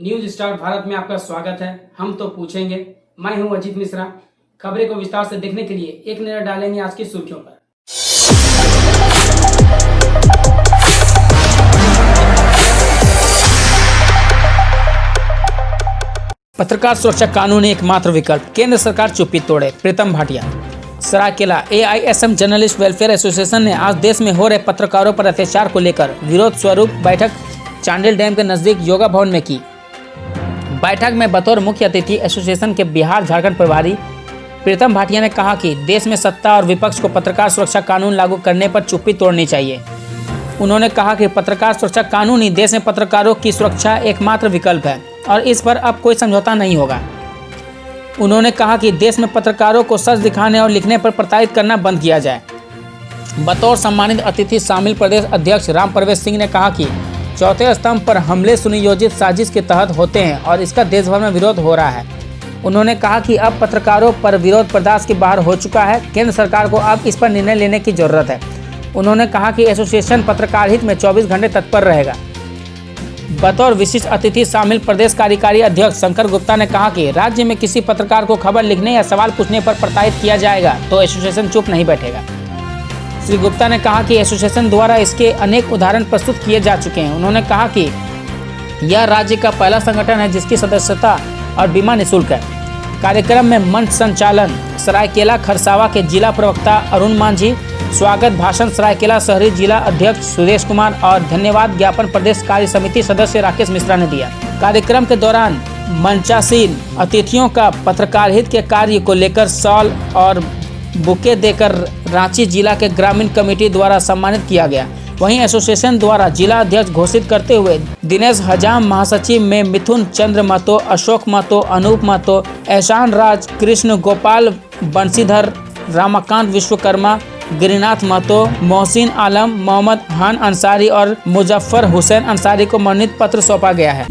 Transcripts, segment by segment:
News star Bharat में आपका स्वागत है। हम तो पूछेंगे। मैं हूं अजीत मिश्रा। खबरें को विस्तार से देखने के लिए एक नजर डालेंगे आज की सुर्खियों पर। पत्रकार सुरक्षा कानून एकमात्र विकल्प, केंद्र सरकार चुप्पी तोड़े। Pritam Bhatia. Saraikela AISM journalist welfare association ने आज देश में हो रहे पत्रकारों पर अत्याचार को लेकर विरोध स्वरूप बैठक चांडिल डैम के नजदीक योगा भवन में की। बैठक में बतौर मुख्य अतिथि एसोसिएशन के बिहार झारखंड प्रभारी प्रीतम भाटिया ने कहा कि देश में सत्ता और विपक्ष को पत्रकार सुरक्षा कानून लागू करने पर चुप्पी तोड़नी चाहिए। उन्होंने कहा कि पत्रकार सुरक्षा कानून ही देश में पत्रकारों की सुरक्षा एकमात्र विकल्प है और इस पर अब कोई समझौता नहीं होगा। उन्होंने कहा कि देश में पत्रकारों को सच दिखाने और लिखने पर प्रताड़ित करना बंद किया जाए। बतौर सम्मानित अतिथि शामिल प्रदेश अध्यक्ष राम प्रवेश सिंह ने कहा कि चौथे स्तंभ पर हमले सुनियोजित साजिश के तहत होते हैं और इसका देश भर में विरोध हो रहा है। उन्होंने कहा कि अब पत्रकारों पर विरोध बर्दाश्त के बाहर हो चुका है। केंद्र सरकार को अब इस पर निर्णय लेने की जरूरत है। उन्होंने कहा कि एसोसिएशन पत्रकार हित में 24 घंटे तत्पर रहेगा। बतौर विशिष्ट अतिथि शामिल प्रदेश कार्यकारी अध्यक्ष शंकर गुप्ता ने कहा कि राज्य में किसी पत्रकार को खबर लिखने या सवाल पूछने पर प्रताड़ित किया जाएगा तो एसोसिएशन चुप नहीं बैठेगा। श्री गुप्ता ने कहा कि एसोसिएशन द्वारा इसके अनेक उदाहरण प्रस्तुत किए जा चुके हैं। उन्होंने कहा कि यह राज्य का पहला संगठन है जिसकी सदस्यता और बीमा निःशुल्क है। कार्यक्रम में मंच संचालन सरायकेला खरसावा के जिला प्रवक्ता अरुण मांझी, स्वागत भाषण सरायकेला शहरी जिला अध्यक्ष सुरेश कुमार और धन्यवाद ज्ञापन प्रदेश कार्य समिति सदस्य राकेश मिश्रा ने दिया। कार्यक्रम के दौरान मंचासीन अतिथियों का पत्रकार हित के कार्य को लेकर शॉल और बुके देकर रांची जिला के ग्रामीण कमेटी द्वारा सम्मानित किया गया। वहीं एसोसिएशन द्वारा जिला अध्यक्ष घोषित करते हुए दिनेश हजाम, महासचिव में मिथुन चंद्र महतो, अशोक महतो, अनूप महतो, एहसान राज, कृष्ण गोपाल, बंशीधर, रामाकांत विश्वकर्मा, गिरिनाथ महतो, मोहसिन आलम, मोहम्मद हान अंसारी और मुजफ्फर हुसैन अंसारी को मनोनीत पत्र सौंपा गया है।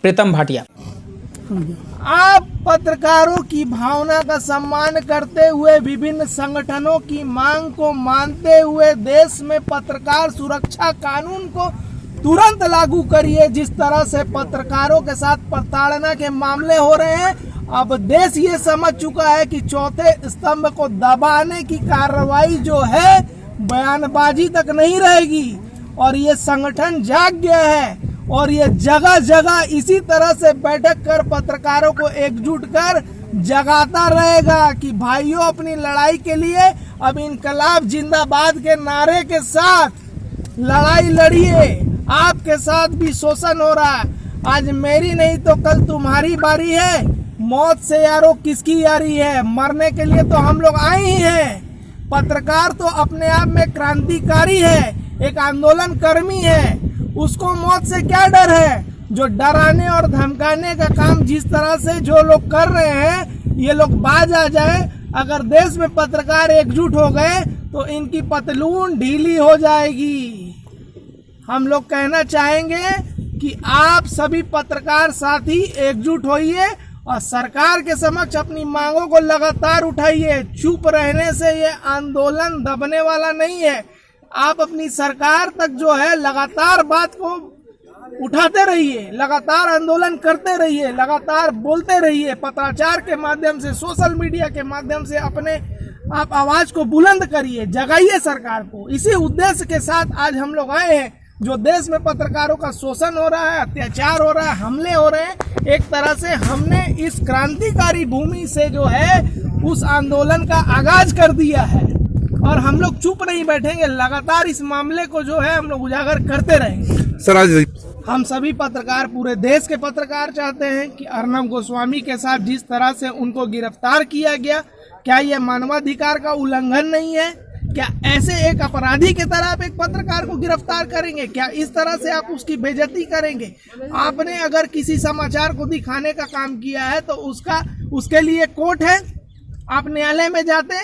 प्रीतम भाटिया। आप पत्रकारों की भावना का सम्मान करते हुए विभिन्न संगठनों की मांग को मानते हुए देश में पत्रकार सुरक्षा कानून को तुरंत लागू करिए। जिस तरह से पत्रकारों के साथ प्रताड़ना के मामले हो रहे हैं, अब देश ये समझ चुका है कि चौथे स्तंभ को दबाने की कार्रवाई जो है बयानबाजी तक नहीं रहेगी और ये संगठन जाग गया है और ये जगह जगह इसी तरह से बैठक कर पत्रकारों को एकजुट कर जगाता रहेगा कि भाइयों अपनी लड़ाई के लिए अब इनकलाब जिंदाबाद के नारे के साथ लड़ाई लड़िए। आपके साथ भी शोषण हो रहा है। आज मेरी नहीं तो कल तुम्हारी बारी है। मौत से यारो किसकी यारी है? मरने के लिए तो हम लोग आए ही हैं। पत्रकार तो अपने आप में क्रांतिकारी है, एक आंदोलन कर्मी है। उसको मौत से क्या डर है? जो डराने और धमकाने का काम जिस तरह से जो लोग कर रहे हैं, ये लोग बाज आ जाए। अगर देश में पत्रकार एकजुट हो गए तो इनकी पतलून ढीली हो जाएगी। हम लोग कहना चाहेंगे कि आप सभी पत्रकार साथी एकजुट होइए और सरकार के समक्ष अपनी मांगों को लगातार उठाइए। चुप रहने से ये आंदोलन दबने वाला नहीं है। आप अपनी सरकार तक जो है लगातार बात को उठाते रहिए, लगातार आंदोलन करते रहिए, लगातार बोलते रहिए। पत्राचार के माध्यम से, सोशल मीडिया के माध्यम से अपने आप आवाज को बुलंद करिए, जगाइए सरकार को। इसी उद्देश्य के साथ आज हम लोग आए हैं। जो देश में पत्रकारों का शोषण हो रहा है, अत्याचार हो रहा है, हमले हो रहे हैं, एक तरह से हमने इस क्रांतिकारी भूमि से जो है उस आंदोलन का आगाज कर दिया है और हम लोग चुप नहीं बैठेंगे। लगातार इस मामले को जो है हम लोग उजागर करते रहेंगे। सर, आज हम सभी पत्रकार, पूरे देश के पत्रकार चाहते हैं कि अर्नब गोस्वामी के साथ जिस तरह से उनको गिरफ्तार किया गया, क्या यह मानवाधिकार का उल्लंघन नहीं है? क्या ऐसे एक अपराधी की तरह आप एक पत्रकार को गिरफ्तार करेंगे? क्या इस तरह से आप उसकी बेइज्जती करेंगे? आपने अगर किसी समाचार को दिखाने का काम किया है तो उसके लिए कोर्ट है। आप न्यायालय में जाते,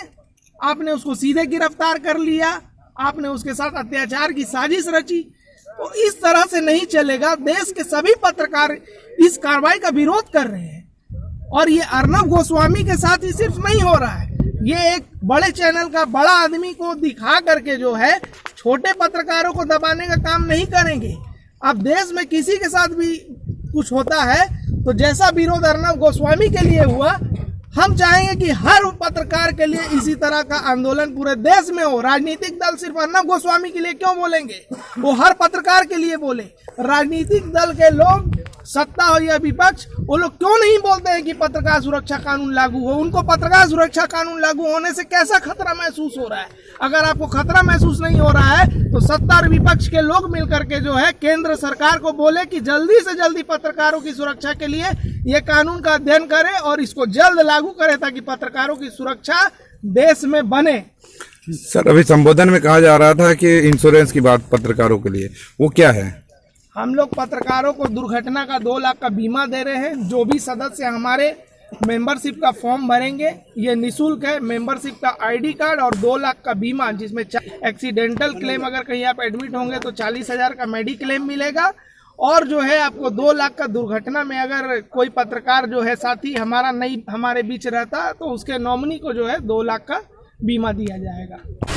आपने उसको सीधे गिरफ्तार कर लिया, आपने उसके साथ अत्याचार की साजिश रची। तो इस तरह से नहीं चलेगा। देश के सभी पत्रकार इस कार्रवाई का विरोध कर रहे हैं और ये अर्नब गोस्वामी के साथ ही सिर्फ नहीं हो रहा है, ये एक बड़े चैनल का बड़ा आदमी को दिखा करके जो है छोटे पत्रकारों को दबाने का काम नहीं करेंगे। अब देश में किसी के साथ भी कुछ होता है तो जैसा विरोध अर्नब गोस्वामी के लिए हुआ, हम चाहेंगे कि हर पत्रकार के लिए इसी तरह का आंदोलन पूरे देश में हो। राजनीतिक दल सिर्फ अर्नब गोस्वामी के लिए क्यों बोलेंगे, वो हर पत्रकार के लिए बोले। राजनीतिक दल के लोग, सत्ता हो या विपक्ष, वो लोग क्यों नहीं बोलते हैं कि पत्रकार सुरक्षा कानून लागू हो। उनको पत्रकार सुरक्षा कानून लागू होने से कैसा खतरा महसूस हो रहा है? अगर आपको खतरा महसूस नहीं हो रहा है तो सत्ता और विपक्ष के लोग मिलकर के जो है केंद्र सरकार को बोले कि जल्दी से जल्दी पत्रकारों की सुरक्षा के लिए ये कानून का अध्ययन करे और इसको जल्द लागू करे ताकि पत्रकारों की सुरक्षा देश में बने। सर, अभी संबोधन में कहा जा रहा था कि इंश्योरेंस की बात पत्रकारों के लिए, वो क्या है? हम लोग पत्रकारों को दुर्घटना का 2 लाख का बीमा दे रहे हैं। जो भी सदस्य हमारे मेंबरशिप का फॉर्म भरेंगे, ये निःशुल्क है। मेंबरशिप का आईडी कार्ड और 2 लाख का बीमा, जिसमें एक्सीडेंटल क्लेम, अगर कहीं आप एडमिट होंगे तो 40,000 का मेडिक्लेम मिलेगा। और जो है आपको 2 लाख का दुर्घटना में अगर कोई पत्रकार जो है साथी हमारा नहीं हमारे बीच रहता तो उसके नॉमिनी को जो है 2 लाख का बीमा दिया जाएगा।